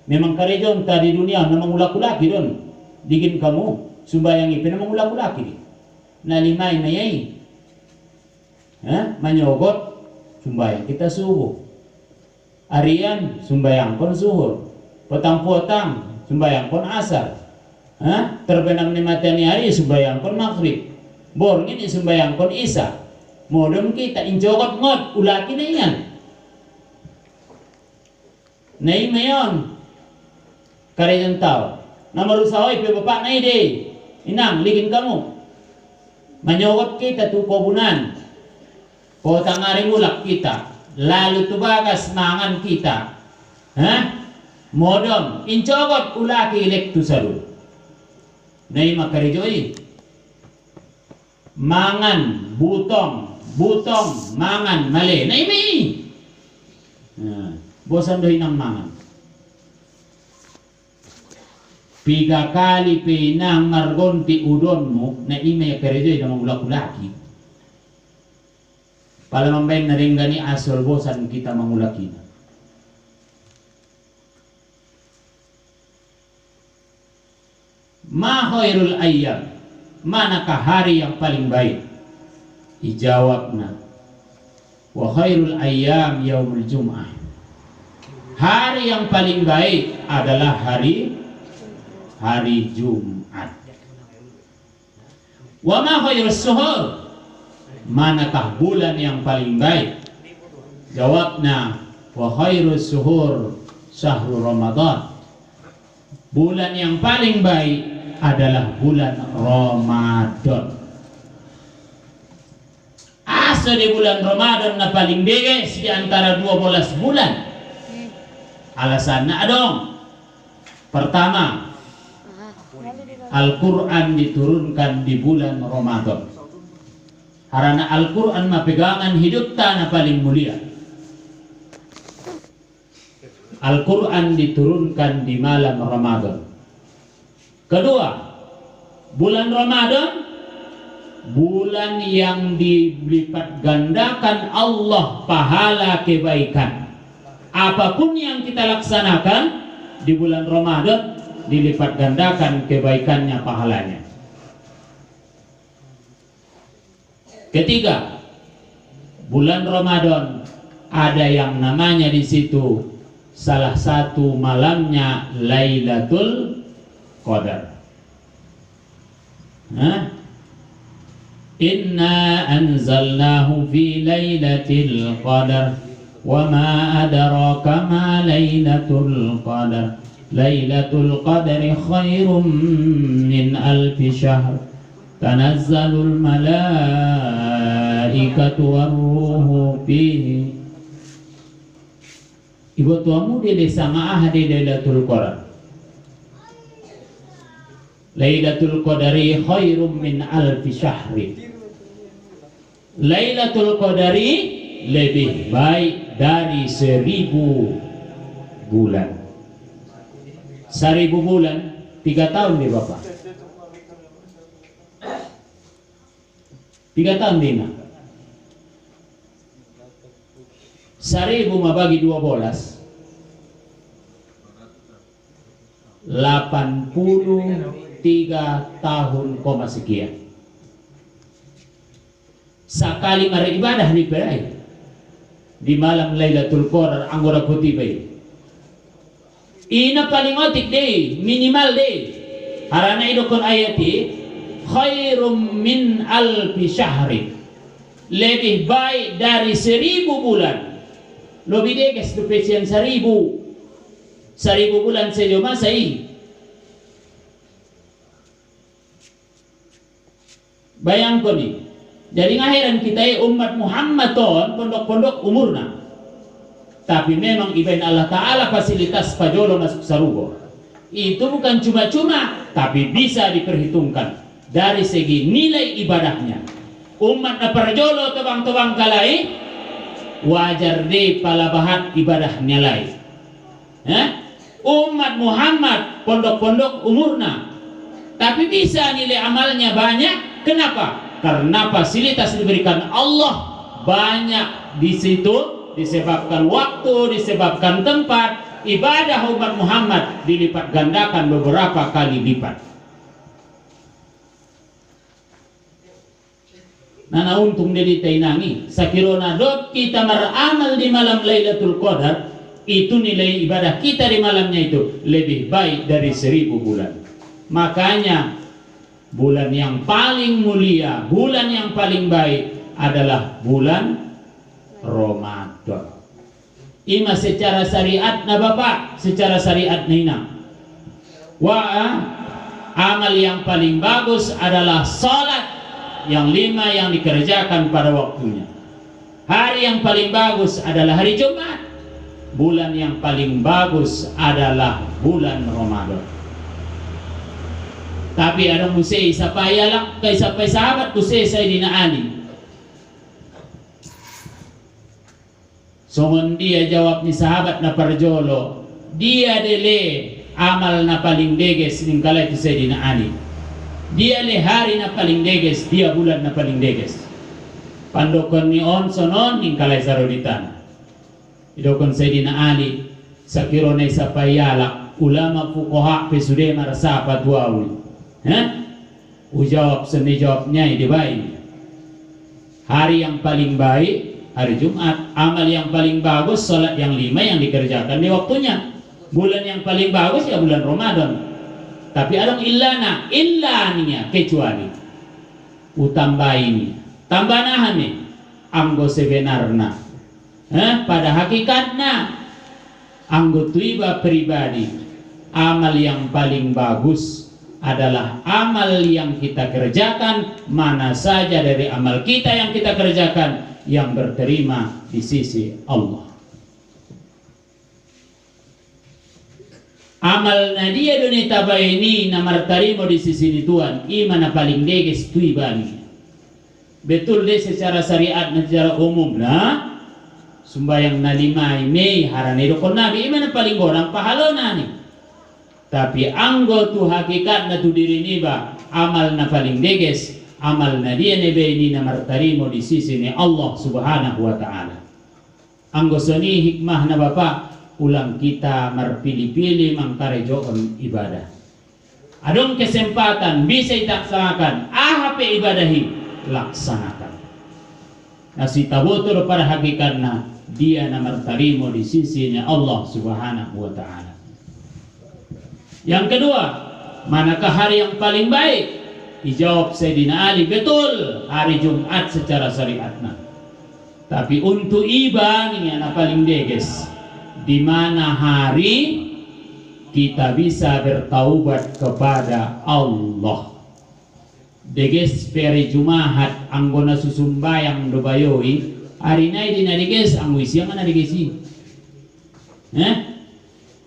Speaker 1: memang karejon tadi dunia na mangulak-ulaki don digin kamu sumbayang ipi na mangulak-ulaki di na limay mayay manyogot sumbayang kita subuh, arian sumbayang kon zuhur, potang-potang sumbayang kon asar, terbenam ni matani hari sumbayang kon maghrib, bor ini sumbayang kon isya. Modem kita injogot ngot ulaki na iyan. Nay mayon karejon tao na marusahoy pe bapak na ide inang ligin kamu manyogot kita tu kobunan potang ari mulak kita lalu tubagas mangan kita modom incogot ulaki lektu saru nay makarijoy mangan butong mangan male nay mi bosan doy ng mangan piga kali pinang ngargonti udon mo na ime karijoy na mangulak-ulaki pala mambayin na rin gani asol bosan kita mangulaki na. Ma khairul ayyam, manakah hari yang paling baik? Dijawab na, wa khairul ayyam yaumul jum'ah. Hari yang paling baik adalah hari Jumat. Wa ma khairus suhur, manakah bulan yang paling baik? Jawabna, wa khairus suhur syahrul Ramadan. Bulan yang paling baik adalah bulan Ramadan. masa di bulan Ramadan na paling deges di antara 12 bulan? Alasannya dong. Pertama, Al-Quran diturunkan di bulan Ramadan. Karena Al-Quran mah pegangan hidup tanah paling mulia. Al-Quran diturunkan di malam Ramadan. Kedua, bulan Ramadan, bulan yang dilipat gandakan Allah pahala kebaikan. Apapun yang kita laksanakan di bulan Ramadan, dilipat gandakan kebaikannya, pahalanya. Ketiga, bulan Ramadan ada yang namanya di situ salah satu malamnya Lailatul Qadar. Inna anzalnahu fi Lailatul Qadar wa ma adraka ma Lailatul Qadar. Lailatul Qadri khairum min alfi syahr. Tanazzalul malaikatu warruhu fihi. Ibu tuamu di desa Ma'ah di Lailatul Qadar. Lailatul Qadri khairum min alfi syahri. Lailatul Qadri lebih baik dari 1000 bulan. 1000 bulan 3 tahun nih Bapak. 3 tahun Dina. 1000 bagi 12 83 tahun koma sekian. Sekali beribadah di perai di malam Lailatul Qadar anggora putih baik. Ina paling otik deh, minimal deh. Karena itu kon ayati khairum min alfi syahri. Lebih baik dari 1000 bulan. Lebih deh guys, dupesian 1000 bulan saja masai. Bayangkan nih. Jadi ngakhiran kita umat Muhammad ton pondok-pondok umurna. Tapi memang ibain Allah Ta'ala fasilitas pajolo masuk sarugo. Itu bukan cuma-cuma, tapi bisa diperhitungkan dari segi nilai ibadahnya. Umat na parjolo tebang-tebang kalai, wajar deh palabahat ibadahnya lain. Umat Muhammad pondok-pondok umurna, tapi bisa nilai amalnya banyak. Kenapa? Karena fasilitas diberikan Allah banyak di situ. Disebabkan waktu, disebabkan tempat, ibadah umat Muhammad dilipat gandakan beberapa kali lipat. Nana untung dari tainangi, sakirona dot kita beramal di malam Lailatul Qadar, itu nilai ibadah kita di malamnya itu lebih baik dari 1000 bulan. Makanya bulan yang paling mulia, bulan yang paling baik adalah bulan Ramadan. Ima secara syariat na Bapak, secara syariat nina. Amal yang paling bagus adalah salat yang 5 yang dikerjakan pada waktunya. Hari yang paling bagus adalah hari Jumat. Bulan yang paling bagus adalah bulan Ramadan. Tapi ada musei sapaya lang kay sapay sahabat musei sa dinaani. Songon dia jawab ni sahabat na parjolo, dia dele amal na paling deges ning kala itu Sayyidina Ali. Dia le hari na paling deges, dia bulan na paling deges. Pandokon ni on sonon ning kala saroditan. Idokon Sayyidina Ali sakiro na isa payalak ulama fuqaha pesude marasa patwawi. Ujawab seni jawabnya ini baik. Hari yang paling baik hari Jumat, amal yang paling bagus salat yang 5 yang dikerjakan di waktunya. Bulan yang paling bagus ya bulan Ramadan. Tapi ada illaninya kecuali utambah ini tambahan nih anggo sebenarnya pada hakikatnya anggo tuiba pribadi amal yang paling bagus adalah amal yang kita kerjakan, mana saja dari amal kita yang kita kerjakan yang berterima di sisi Allah. Amal na dia dunia tabay ini na martarimo di sisi ni Tuhan, iman na paling deges tu ibani. Betul deh secara syariat na secara umum na sumbayang na lima may haranay dokon nabi iman na paling gorang pahalo na ni. Tapi anggo tu hakikat na tu diri ni ba amal na paling deges, amal na dia nebe ini na martarimo di sisi ni Allah Subhanahu wa taala. Anggo soni hikmah na Bapak ulang kita marpili-pili mangkarejoon ibadah. Adong kesempatan bisa itaksanakan ahape ibadahi laksanakan. Nasi tabotur pada hakikatnya dia na martarimo di sisinya Allah Subhanahu wa taala. Yang kedua, manakah hari yang paling baik? Dijawab Sayyidina Ali, betul hari Jumat secara syariatna. Tapi untuk ibadah yang paling deges, di mana hari kita bisa bertaubat kepada Allah. Deges peri Jumahat anggona susumbayang dobayoi hari nai dina deges angui siang mana degesi.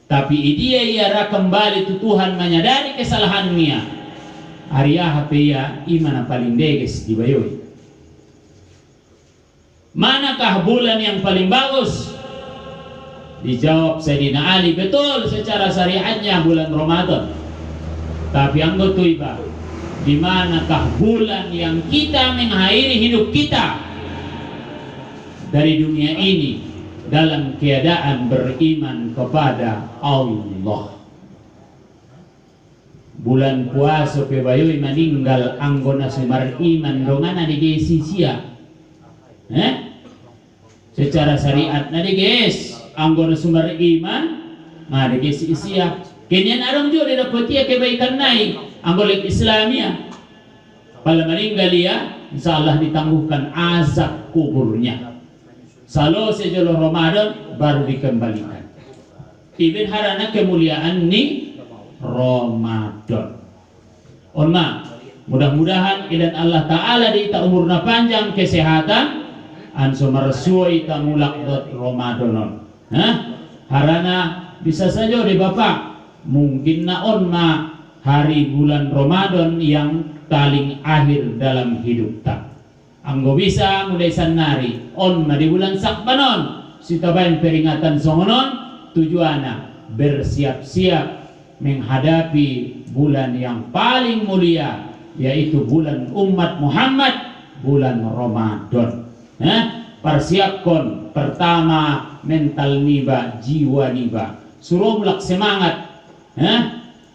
Speaker 1: Tapi dia ia kembali tu Tuhan menyadari kesalahannya. Hari ya iman paling deges di bayoi. Manakah bulan yang paling bagus? Dijawab Sayyidina Ali, betul secara syariatnya bulan Ramadan. Tapi anggo tuiba, di manakah bulan yang kita mengakhiri hidup kita dari dunia ini dalam keadaan beriman kepada Allah. Bulan puasa pebayoi meninggal anggona sumar iman dongana di gesi sia. Secara syariat na di ges anggona sumber iman nah di kesi isia kenyan arang jo dapat dia kebaikan naik anggolek Islamia pada meninggal dia insyaallah ditangguhkan azab kuburnya salo sejolo Ramadan baru dikembalikan ibn harana kemuliaan ni Ramadan mudah-mudahan idan Allah Ta'ala di ta umurna panjang kesehatan anso meresuai ta mulak dot Ramadanon. Harana bisa saja deh Bapak mungkin naon ma hari bulan Ramadan yang paling akhir dalam hidup tak anggo bisa mulai sanari on ma di bulan Sakbanon sitabain peringatan songonon tujuana bersiap-siap menghadapi bulan yang paling mulia yaitu bulan umat Muhammad bulan Ramadan. Persiapkan pertama mental niba, jiwa niba. Suruh mulak semangat.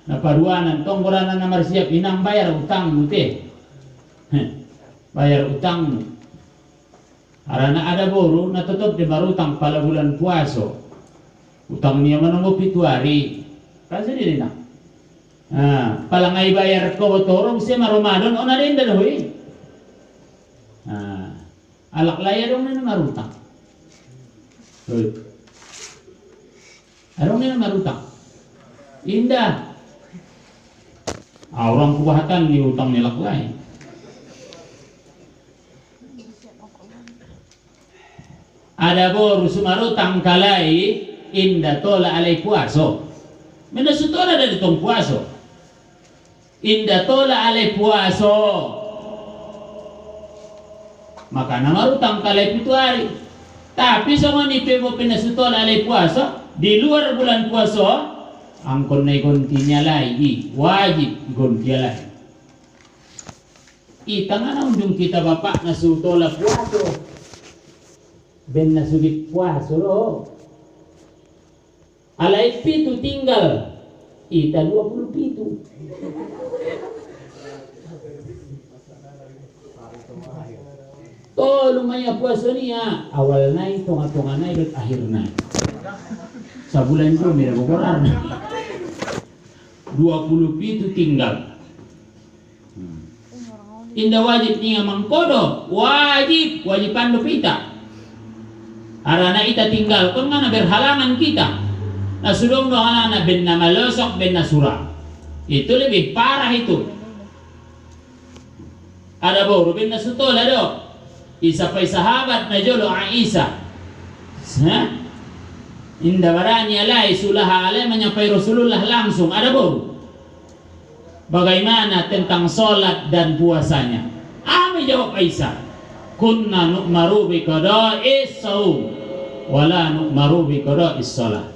Speaker 1: Naparuanan tonggoranan na marsiap inang bayar utangmu teh. Bayar utangmu. Arana ada boru na tutup di barutang pala bulan puaso. Utang niya manunggo 7 hari. Kasi di na. Palangay bayar ko torong siya marumadon o na rin dalahoy. Alak layar dong na marutang. Arong na marutang. Indah. Orang kubahatan ni utang nilak lain. Ada boru sumarutang kalai indah tola alay puaso. Menasutora dari tong puaso. Indah tola alay puaso. Maka namarutang kalay 7 hari. Tapi sama ni mo pinasutol alay puasa di luar bulan puasa angkon na igontinya lagi wajib igontinya lagi. Itang na unjung kita Bapak nasutola puaso ben nasugit puaso lo. Alay 7 tinggal ita 27. Oh lumayan puasa niya awal na tunga-tunga na ikut akhir na sa bulan itu mira bukuran 27 tinggal indah wajib niya mangkodo wajib pando pita arana ita tinggal kung nga berhalangan kita nasudong no na ben na malosok ben na surah itu lebih parah itu ada baru ben na sutol ada isa pa'y sahabat na jolo Aisyah. Ha? Inda barani alay sulaha alay menyampai Rasulullah langsung ada boro. Bagaimana tentang sholat dan puasanya? Ami jawab Aisyah, kunna nu'maru bi qada'is shaum wala nu'maru bi qada'is shalah.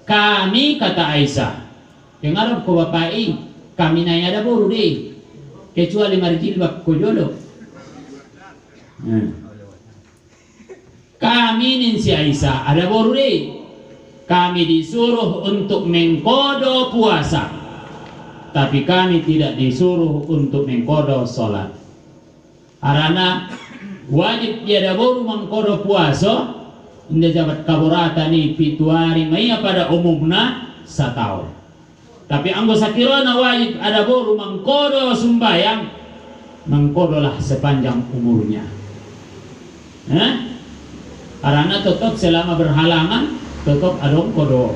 Speaker 1: Kami, kata Aisyah, yang Arab ko bapai, kami na ada boro deh, kecuali marjilbab ko jolo. Kami nin si Aisyah ada boro deh. Kami disuruh untuk mengkodo puasa, tapi kami tidak disuruh untuk mengkodo sholat. Karena wajib tiada boru mengkodo puasa. Indah jabat kaburata ni pituari maya pada umumna setahun. Tapi anggo sakirona wajib ada boru mengkodo sumbayang, mengkodolah sepanjang umurnya. Karena tetap selama berhalangan tetap adong kodo.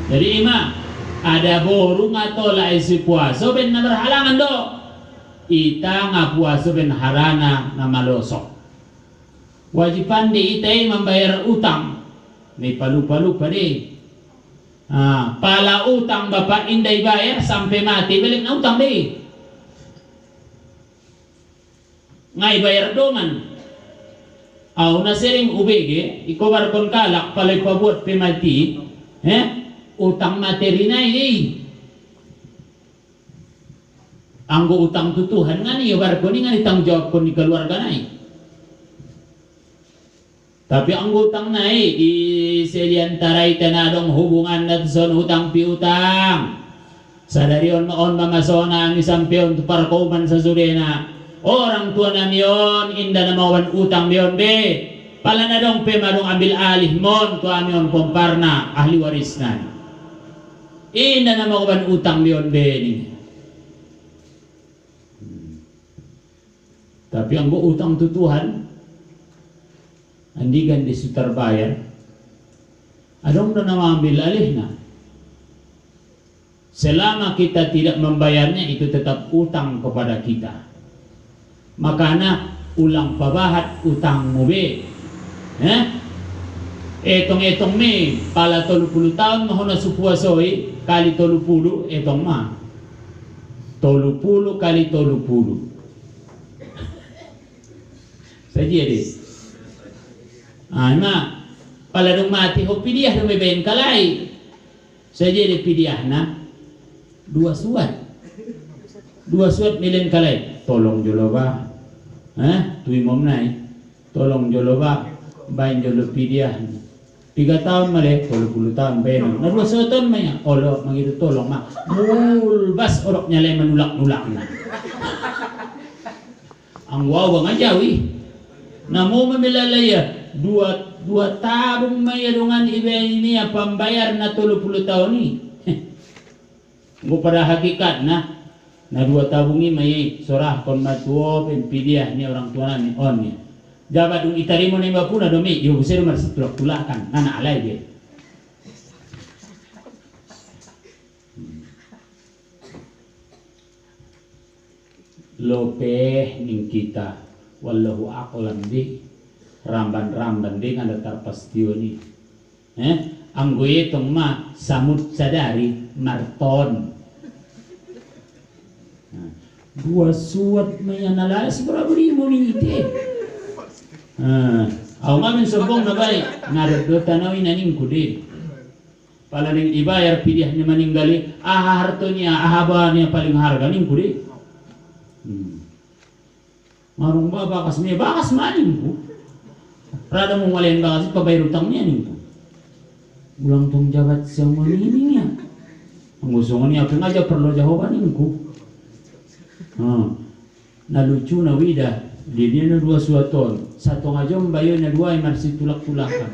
Speaker 1: Jadi ima ada boru ngatola isi puasa ben na berhalangan do. Ita ngapuasa ben harana na malosok. Wajiban di itai membayar utang. May palupa-lupa di. Pala utang bapak inday bayar sampai mati balik na utang di. Ngay bayar dongan. Aw na sering ubege, ikobar kon kalak palay pabuat pemati, utang materi na ini. Anggo utang tutuhan nga ni, yobar ko ni nga itang jawab ko ni keluarga na. Tapi anggo utang na isediantaray tanadong hubungan na son utang piutang. Sadarion maon mamasona ang isang piyon tuparkoman sa surena. Orang tua namion inda na mawan utang mion be pala na dong pe madong ambil alih mon tua mion pomparna ahli warisnan inda na mawan utang mion be ni. Tapi ang utang tutuhan andigan di sutar bayar adong na mengambil alih na. Selama kita tidak membayarnya itu tetap utang kepada kita. Makana ulang pabahat utang mo be. Etong me pala 30 tahun mahona supuasoy kali 30 etong ma 30 kali 30 saja deh. Ma pala dong mati ho pidiah dong ben kalai saja deh pidiah na dua suat milen kalai tolong joloba. Tuwi mom nai tolong joloba bain jolo pidiah 3 tahun male 30 tahun bain na 2 tahun maya olo mangitu tolong ma mulbas orok nyale menulak-nulak na ang wawa ngajawi namo mamilalaya 2 tabung maya dengan ibe ini pambayar na 30 tahun ni ngo pada hakikat na 2 tabungi may sorah kon matuo pidiah ni orang tua ni on ni jabat dung itarimo ni bapuna domi yo busero marsi tulak-tulakan nana alai dia. Lope ning kita wallahu aqlam di ramban-ramban di ngada tarpastio ni anggoye tong ma samud sadari marton 2 suat maya nalas berapa ribu ni ite. Ako ngamin sombong na balik ngadot tanawin na ning kude. Pala ning ibayar pidiah ni maninggali harto niya ahaba niya paling harga ning kude. Marung ba bakas niya bakas maning ko. Rada mo ngalain bakas pabayar utang niya ning ko. Ulang tong jabat siya manining niya. Ang gusto niya kung aja perlu jawaban ning ko. Na lucu na wida di dia na 2 suaton 1 ngajom bayo na 2 ay marsi tulak-tulakan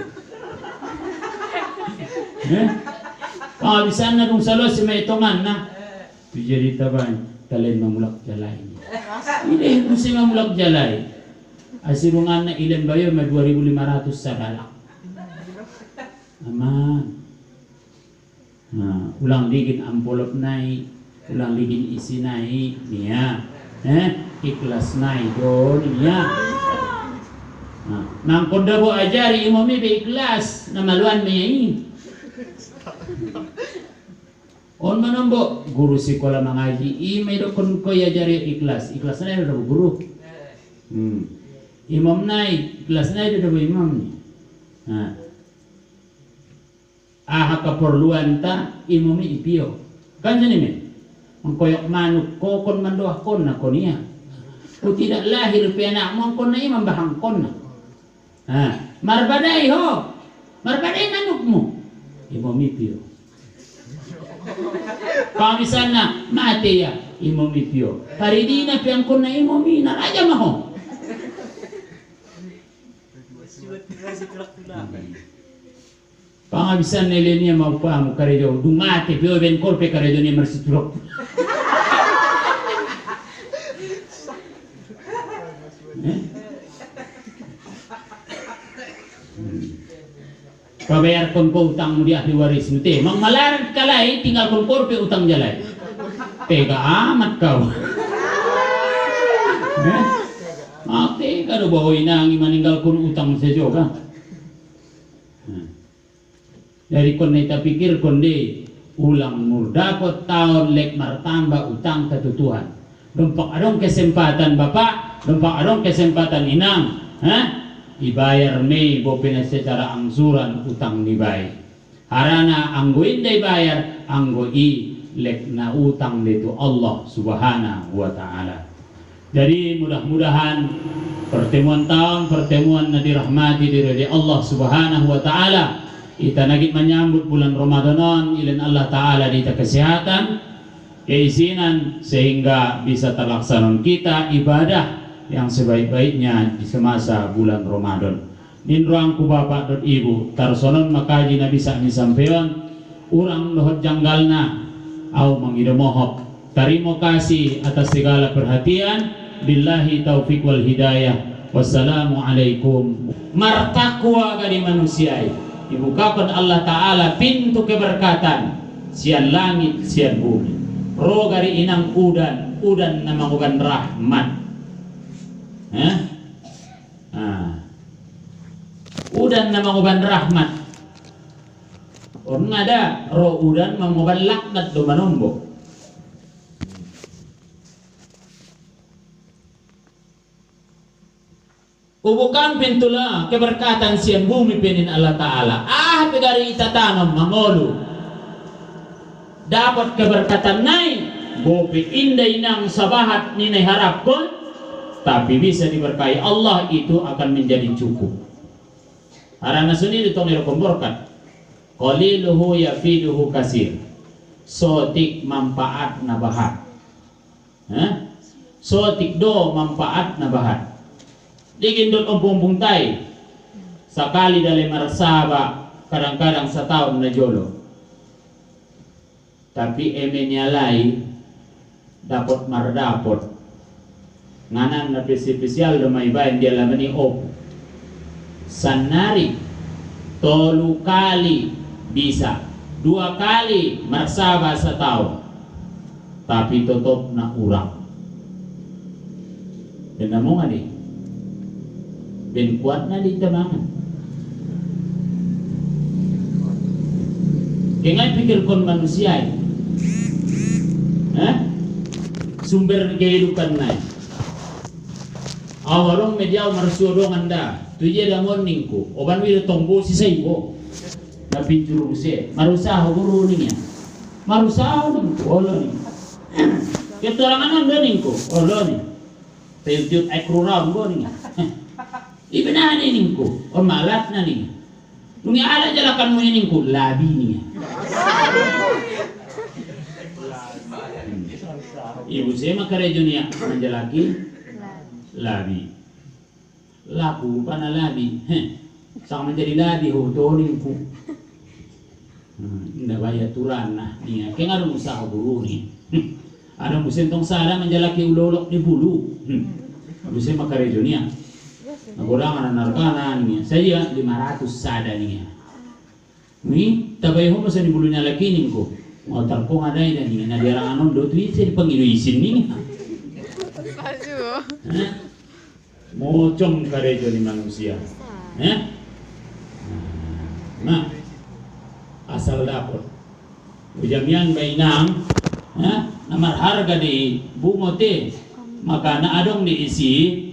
Speaker 1: bisa na dong salo si may itongan na jadi taban kalian mamulak jalay ini kasi mamulak jalay asirungan na ilan bayo may 2,500 sa balak aman ulang digin envelope nai ulang ligin isi nai niya ikhlas nai do niya Nang konda bo ajari imami be ikhlas na maluan may on manombo guru sekolah mengaji imay do kon ko ajari ikhlas na do guru imam nai ikhlas na do imam keperluan ta imami ipio kan sini men mengkoyok manuk kokon mandoah kon na konia ku tidak lahir pe anak mo kon na imam bahang kon na marbadai manukmu imam ipio kami sana mati ya imam ipio paridina piang kon na imam ina raja maho pangabisan nilainya mau paham karejo dungate pio ben korpe karejo ni marsiturok pabayar kon ko utang dia di waris nute mang malar kalai tinggal kon korpe utang jalai tega amat kau tega do bahoy na ang maninggal kon utang sa joga dari kon nita pikir kon de ulang murdakot tahun lek martamba utang ketutuhan dompak adong kesempatan bapak dompak adong kesempatan inang ibayar me bopena secara angsuran utang dibayar harana anggo inday bayar anggo i lek na utang itu Allah subhanahu wa ta'ala. Jadi mudah-mudahan pertemuan na dirahmati diri Allah subhanahu wa ta'ala kita nagit menyambut bulan Ramadanon ilan Allah ta'ala dita kesehatan keisinan sehingga bisa terlaksana kita ibadah yang sebaik-baiknya di semasa bulan Ramadan. Ninruang ku bapak dan ibu tarsonon makaji na bisa nisampeon urang lohot janggalna au mangidomohok tarimo kasih atas segala perhatian billahi taufiq wal hidayah wassalamu alaikum martakwa gani manusiai dibukakan Allah Ta'ala pintu keberkatan sian langit sian bumi roh gari inang udan na mangugan rahmat udan na manguban rahmat orang ada roh udan manguban laknat do manombo ubukan pintulah keberkatan sian bumi penin Allah Ta'ala pegari itatanam mangolu dapat keberkatan naik bopi inday nang sabahat ninay harap kon tapi bisa diberkahi Allah itu akan menjadi cukup harana suni ditong nirokomborkan qaliluhu yafiduhu kasir sotik manfaat na bahat sotik do manfaat na bahat digindot umpung tay sakali dali marsaba kadang-kadang sa taon na jolo tapi emenyalai dapat mardapot nganan na spesial do may bayan dia lamani op sanari tolu kali bisa 2 kali marsaba sa taon tapi tutup na urang dan mo nga di ben kuat na di tamangan kaya pikir kon manusia sumber kehidupan na awalong media marsuodong anda tuje da morning ko oban wi tongbo si saibo na pinjuru se marusaho guru niya marusaho nung olo ni keto lang anon doning ko olo ni tayut ay krura go niya ibinani ningko o malat na niya nung ala jalakan mo ningko labi niya ibu saya makarejo niya manjalaki labi laku pa na labi saka menjadi labi ho toning ko hindi baya turan na niya kaya nga rumusa ka buru ni ano musentong sara manjalaki ulolok ni bulu ibu saya makarejo niya nakurangan na narkana niya saya 500 sada niya ni tabay ho masa ni bulu niya lakining ko ngotar ko nga day na niya nadiarangan nun do tuwi siya di pangiluisin niya Mocong karejo ni manusia. Ya? Nah, asal dapat. Ujamian bainang, ya, namar harga di bungote, maka na adong diisi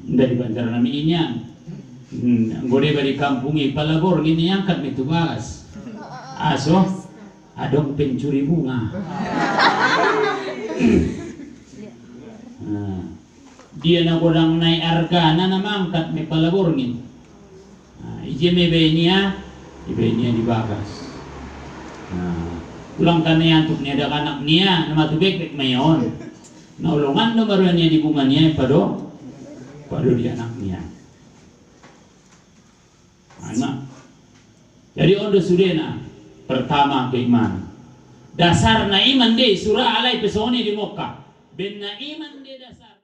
Speaker 1: dari bandar nami inyan. Gode bari kampungi palabor gini angkat itu bagas. Aso, adong pencuri bunga. Nah, dia na godang naik arga na namangkat may palabor gini. Ije may benya dibagas. Nah, ulang ka na yan tuk niya anak niya na matubik mayon. Naulungan no baru niya di bunga niya pado di anak niya. Anak. Jadi ondo sudena pertama keimanan. Dasar na iman de surah alai pesoni di Mokkah. Ben na iman de dasar